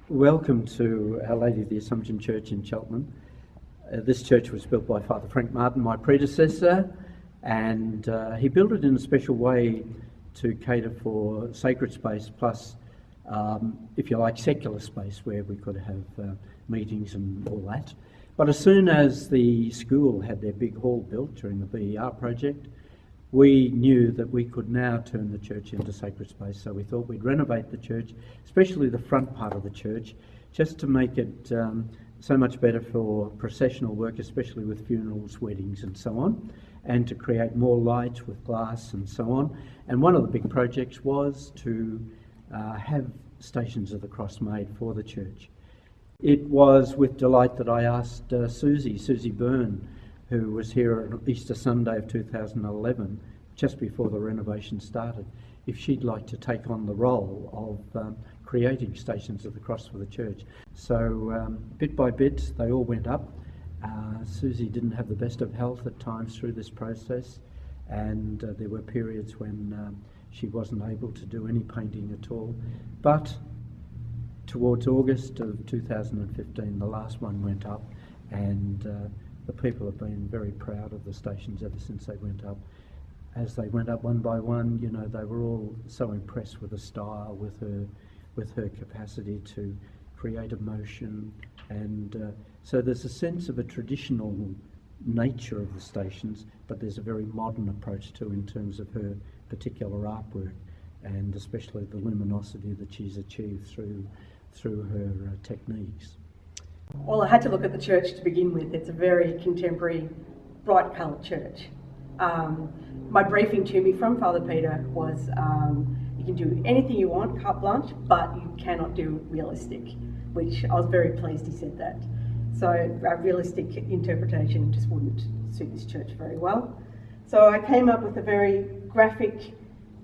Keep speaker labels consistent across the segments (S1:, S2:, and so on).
S1: Welcome to Our Lady of the Assumption Church in Cheltenham. This church was built by Father Frank Martin, my predecessor, and he built it in a special way to cater for sacred space plus, if you like, secular space where we could have meetings and all that. But as soon as the school had their big hall built during the BER project, we knew that we could now turn the church into sacred space, so we thought we'd renovate the church, especially the front part of the church, just to make it so much better for processional work, especially with funerals, weddings and so on, and to create more light with glass and so on. And one of the big projects was to have Stations of the Cross made for the church. It was with delight that I asked Susie Byrne, who was here on Easter Sunday of 2011, just before the renovation started, if she'd like to take on the role of creating Stations of the Cross for the church. So bit by bit, they all went up. Susie didn't have the best of health at times through this process, and there were periods when she wasn't able to do any painting at all. But towards August of 2015, the last one went up, and the people have been very proud of the stations ever since they went up. As they went up one by one, you know, they were all so impressed with the style, with her capacity to create emotion, and so there's a sense of a traditional nature of the stations, but there's a very modern approach too in terms of her particular artwork, and especially the luminosity that she's achieved through her techniques.
S2: Well, I had to look at the church to begin with. It's a very contemporary, bright coloured church. My briefing to me from Father Peter was you can do anything you want, carte blanche, but you cannot do realistic, which I was very pleased he said that. So a realistic interpretation just wouldn't suit this church very well. So I came up with a very graphic,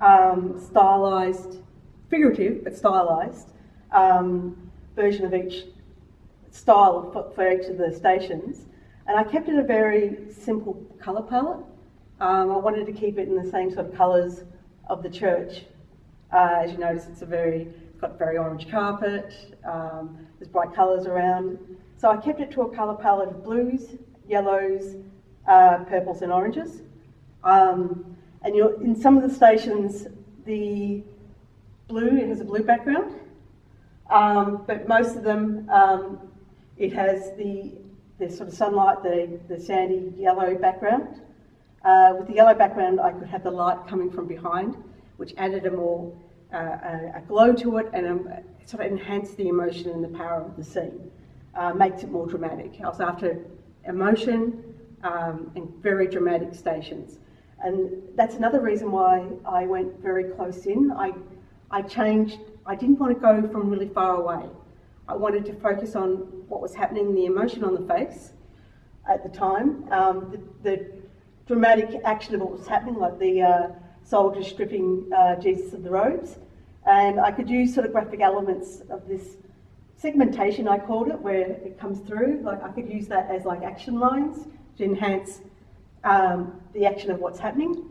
S2: stylised, figurative but stylised version of each style for each of the stations, and I kept it a very simple colour palette. I wanted to keep it in the same sort of colours of the church. As you notice, it's got very orange carpet, there's bright colours around. So I kept it to a colour palette of blues, yellows, purples and oranges. And in some of the stations, the blue, it has a blue background, but most of them, it has the sort of sunlight, the sandy yellow background. With the yellow background, I could have the light coming from behind, which added a more a glow to it, and sort of enhanced the emotion and the power of the scene. Makes it more dramatic. I was after emotion and very dramatic stations, and that's another reason why I went very close in. I changed. I didn't want to go from really far away. I wanted to focus on what was happening, the emotion on the face at the time, the dramatic action of what was happening, like the soldiers stripping Jesus of the robes. And I could use sort of graphic elements of this segmentation, I called it, where it comes through. Like I could use that as like action lines to enhance the action of what's happening.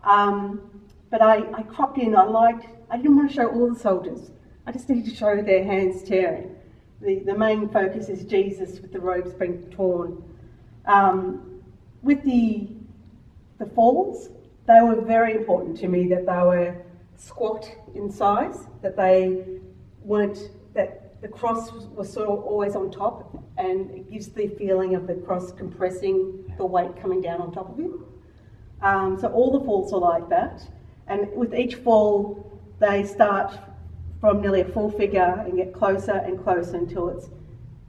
S2: But I cropped in, I didn't want to show all the soldiers. I just needed to show their hands tearing. The main focus is Jesus with the robes being torn. With the falls, they were very important to me, that they were squat in size, that the cross was sort of always on top, and it gives the feeling of the cross compressing the weight coming down on top of him. So all the falls are like that, and with each fall they start from nearly a full figure and get closer and closer until it's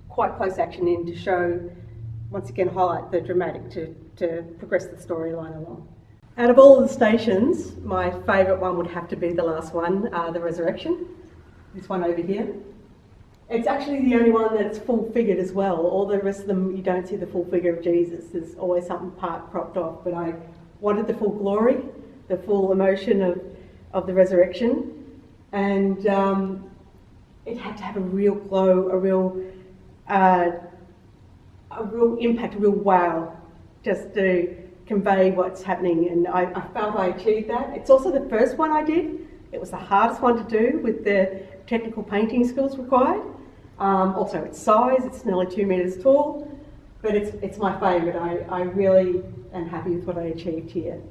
S2: quite close action in to show, once again, highlight the dramatic to progress the storyline along. Out of all of the stations, my favourite one would have to be the last one, the Resurrection. This one over here. It's actually the only one that's full figured as well. All the rest of them, you don't see the full figure of Jesus. There's always something part cropped off, but I wanted the full glory, the full emotion of the resurrection, and it had to have a real glow, a real impact, a real wow, just to convey what's happening, and I felt I achieved that. It's also the first one I did. It was the hardest one to do with the technical painting skills required, Also its size, it's nearly 2 metres tall, but it's my favourite. I really am happy with what I achieved here.